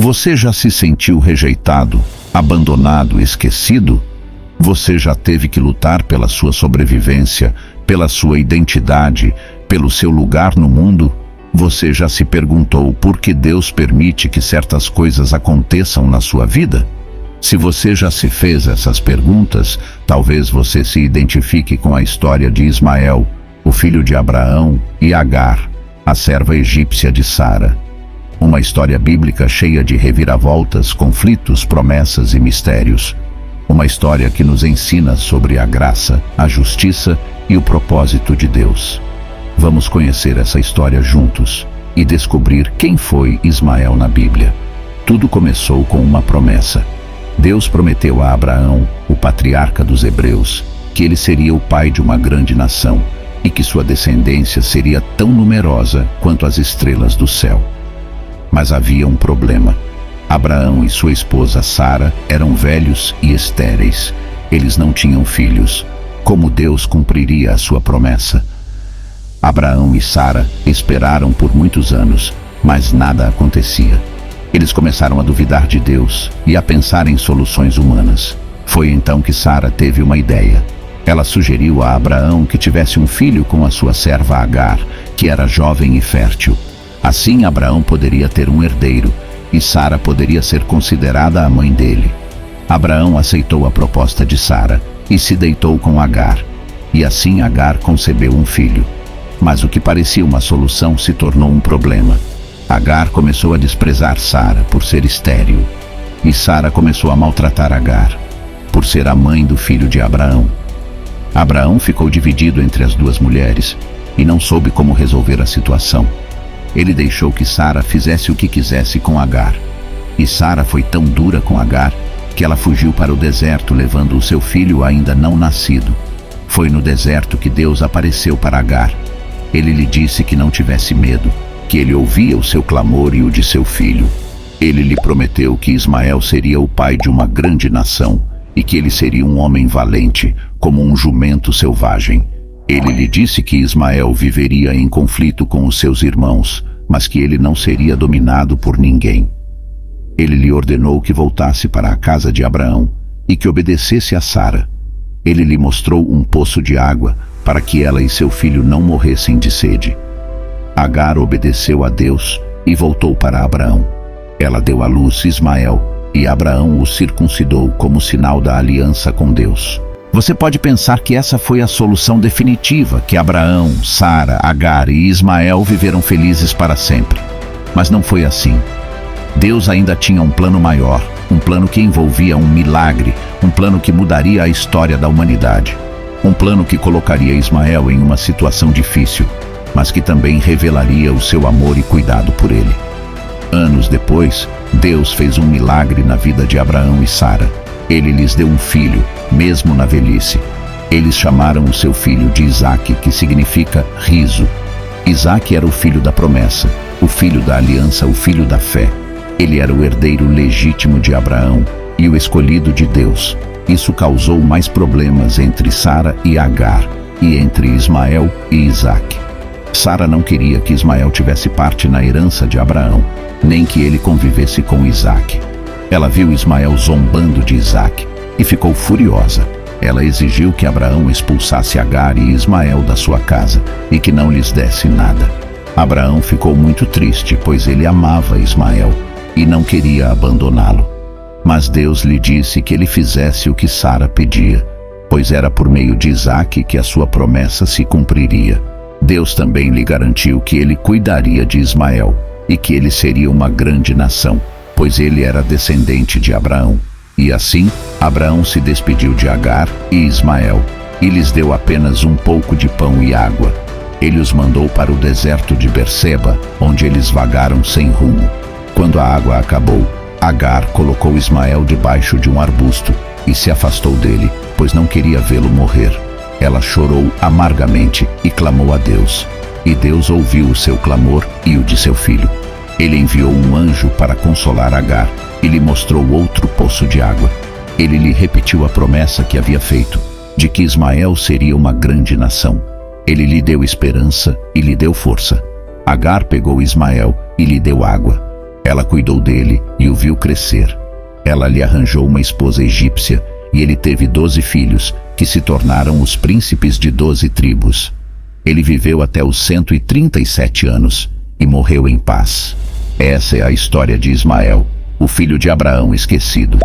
Você já se sentiu rejeitado, abandonado, esquecido? Você já teve que lutar pela sua sobrevivência, pela sua identidade, pelo seu lugar no mundo? Você já se perguntou por que Deus permite que certas coisas aconteçam na sua vida? Se você já se fez essas perguntas, talvez você se identifique com a história de Ismael, o filho de Abraão, e Agar, a serva egípcia de Sara. Uma história bíblica cheia de reviravoltas, conflitos, promessas e mistérios. Uma história que nos ensina sobre a graça, a justiça e o propósito de Deus. Vamos conhecer essa história juntos e descobrir quem foi Ismael na Bíblia. Tudo começou com uma promessa. Deus prometeu a Abraão, o patriarca dos hebreus, que ele seria o pai de uma grande nação e que sua descendência seria tão numerosa quanto as estrelas do céu. Mas havia um problema. Abraão e sua esposa Sara eram velhos e estéreis. Eles não tinham filhos. Como Deus cumpriria a sua promessa? Abraão e Sara esperaram por muitos anos, mas nada acontecia. Eles começaram a duvidar de Deus e a pensar em soluções humanas. Foi então que Sara teve uma ideia. Ela sugeriu a Abraão que tivesse um filho com a sua serva Agar, que era jovem e fértil. Assim Abraão poderia ter um herdeiro e Sara poderia ser considerada a mãe dele. Abraão aceitou a proposta de Sara e se deitou com Agar. E assim Agar concebeu um filho. Mas o que parecia uma solução se tornou um problema. Agar começou a desprezar Sara por ser estéril. E Sara começou a maltratar Agar, por ser a mãe do filho de Abraão. Abraão ficou dividido entre as duas mulheres e não soube como resolver a situação. Ele deixou que Sara fizesse o que quisesse com Agar. E Sara foi tão dura com Agar que ela fugiu para o deserto levando o seu filho ainda não nascido. Foi no deserto que Deus apareceu para Agar. Ele lhe disse que não tivesse medo, que ele ouvia o seu clamor e o de seu filho. Ele lhe prometeu que Ismael seria o pai de uma grande nação e que ele seria um homem valente, como um jumento selvagem. Ele lhe disse que Ismael viveria em conflito com os seus irmãos, mas que ele não seria dominado por ninguém. Ele lhe ordenou que voltasse para a casa de Abraão e que obedecesse a Sara. Ele lhe mostrou um poço de água para que ela e seu filho não morressem de sede. Agar obedeceu a Deus e voltou para Abraão. Ela deu à luz Ismael e Abraão o circuncidou como sinal da aliança com Deus. Você pode pensar que essa foi a solução definitiva, que Abraão, Sara, Agar e Ismael viveram felizes para sempre. Mas não foi assim. Deus ainda tinha um plano maior, um plano que envolvia um milagre, um plano que mudaria a história da humanidade. Um plano que colocaria Ismael em uma situação difícil, mas que também revelaria o seu amor e cuidado por ele. Anos depois, Deus fez um milagre na vida de Abraão e Sara. Ele lhes deu um filho, mesmo na velhice. Eles chamaram o seu filho de Isaque, que significa riso. Isaque era o filho da promessa, o filho da aliança, o filho da fé. Ele era o herdeiro legítimo de Abraão e o escolhido de Deus. Isso causou mais problemas entre Sara e Agar, e entre Ismael e Isaque. Sara não queria que Ismael tivesse parte na herança de Abraão, nem que ele convivesse com Isaque. Ela viu Ismael zombando de Isaque e ficou furiosa. Ela exigiu que Abraão expulsasse Agar e Ismael da sua casa e que não lhes desse nada. Abraão ficou muito triste, pois ele amava Ismael e não queria abandoná-lo. Mas Deus lhe disse que ele fizesse o que Sara pedia, pois era por meio de Isaque que a sua promessa se cumpriria. Deus também lhe garantiu que ele cuidaria de Ismael e que ele seria uma grande nação, pois ele era descendente de Abraão. E assim, Abraão se despediu de Agar e Ismael e lhes deu apenas um pouco de pão e água. Ele os mandou para o deserto de Berseba, onde eles vagaram sem rumo. Quando a água acabou, Agar colocou Ismael debaixo de um arbusto e se afastou dele, pois não queria vê-lo morrer. Ela chorou amargamente e clamou a Deus. E Deus ouviu o seu clamor e o de seu filho. Ele enviou um anjo para consolar Agar e lhe mostrou outro poço de água. Ele lhe repetiu a promessa que havia feito, de que Ismael seria uma grande nação. Ele lhe deu esperança e lhe deu força. Agar pegou Ismael e lhe deu água. Ela cuidou dele e o viu crescer. Ela lhe arranjou uma esposa egípcia e ele teve 12 filhos, que se tornaram os príncipes de 12 tribos. Ele viveu até os 137 anos e morreu em paz. Essa é a história de Ismael, o filho de Abraão esquecido.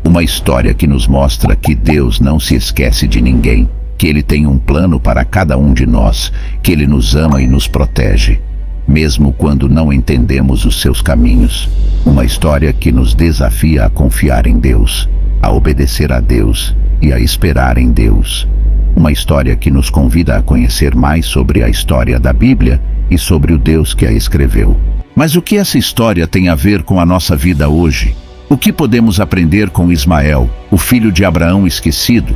Uma história que nos mostra que Deus não se esquece de ninguém, que Ele tem um plano para cada um de nós, que Ele nos ama e nos protege, mesmo quando não entendemos os seus caminhos. Uma história que nos desafia a confiar em Deus, a obedecer a Deus e a esperar em Deus. Uma história que nos convida a conhecer mais sobre a história da Bíblia e sobre o Deus que a escreveu. Mas o que essa história tem a ver com a nossa vida hoje? O que podemos aprender com Ismael, o filho de Abraão esquecido?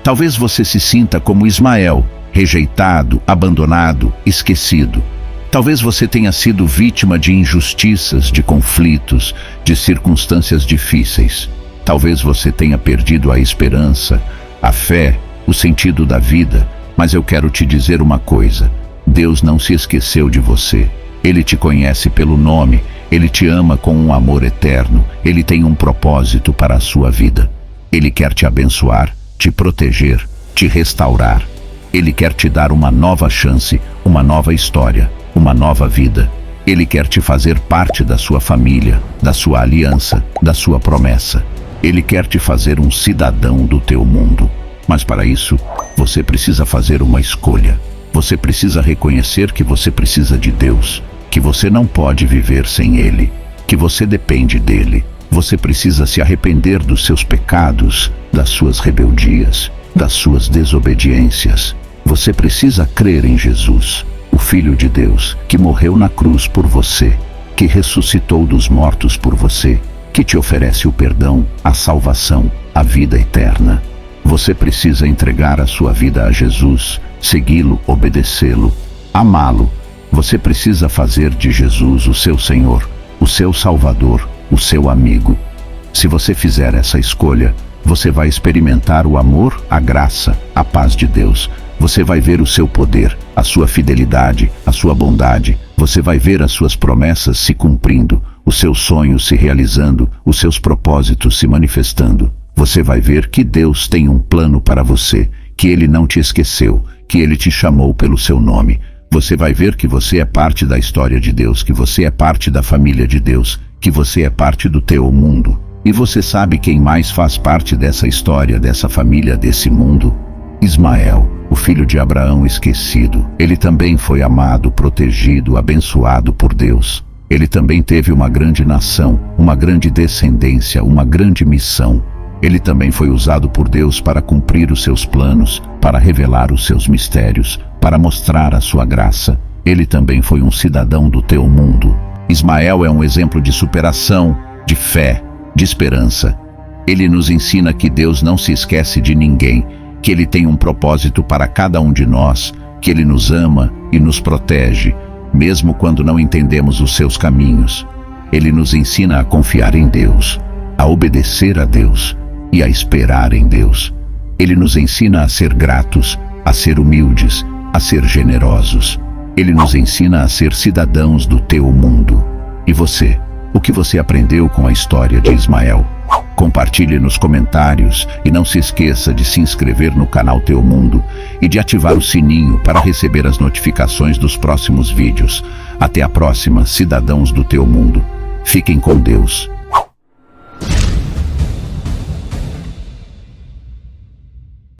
Talvez você se sinta como Ismael, rejeitado, abandonado, esquecido. Talvez você tenha sido vítima de injustiças, de conflitos, de circunstâncias difíceis. Talvez você tenha perdido a esperança, a fé, o sentido da vida. Mas eu quero te dizer uma coisa: Deus não se esqueceu de você. Ele te conhece pelo nome, Ele te ama com um amor eterno, Ele tem um propósito para a sua vida. Ele quer te abençoar, te proteger, te restaurar. Ele quer te dar uma nova chance, uma nova história, uma nova vida. Ele quer te fazer parte da sua família, da sua aliança, da sua promessa. Ele quer te fazer um cidadão do teu mundo. Mas para isso, você precisa fazer uma escolha. Você precisa reconhecer que você precisa de Deus, que você não pode viver sem Ele, que você depende dEle. Você precisa se arrepender dos seus pecados, das suas rebeldias, das suas desobediências. Você precisa crer em Jesus, o Filho de Deus, que morreu na cruz por você, que ressuscitou dos mortos por você, que te oferece o perdão, a salvação, a vida eterna. Você precisa entregar a sua vida a Jesus, segui-lo, obedecê-lo, amá-lo. Você precisa fazer de Jesus o seu Senhor, o seu Salvador, o seu amigo. Se você fizer essa escolha, você vai experimentar o amor, a graça, a paz de Deus. Você vai ver o seu poder, a sua fidelidade, a sua bondade. Você vai ver as suas promessas se cumprindo, os seus sonhos se realizando, os seus propósitos se manifestando. Você vai ver que Deus tem um plano para você, que Ele não te esqueceu, que Ele te chamou pelo seu nome. Você vai ver que você é parte da história de Deus, que você é parte da família de Deus, que você é parte do teu mundo. E você sabe quem mais faz parte dessa história, dessa família, desse mundo? Ismael, o filho de Abraão esquecido. Ele também foi amado, protegido, abençoado por Deus. Ele também teve uma grande nação, uma grande descendência, uma grande missão. Ele também foi usado por Deus para cumprir os seus planos, para revelar os seus mistérios, para mostrar a sua graça. Ele também foi um cidadão do teu mundo. Ismael é um exemplo de superação, de fé, de esperança. Ele nos ensina que Deus não se esquece de ninguém, que Ele tem um propósito para cada um de nós, que Ele nos ama e nos protege, mesmo quando não entendemos os seus caminhos. Ele nos ensina a confiar em Deus, a obedecer a Deus e a esperar em Deus. Ele nos ensina a ser gratos, a ser humildes, a ser generosos. Ele nos ensina a ser cidadãos do teu mundo. E você? O que você aprendeu com a história de Ismael? Compartilhe nos comentários e não se esqueça de se inscrever no canal Teu Mundo e de ativar o sininho para receber as notificações dos próximos vídeos. Até a próxima, cidadãos do teu mundo. Fiquem com Deus.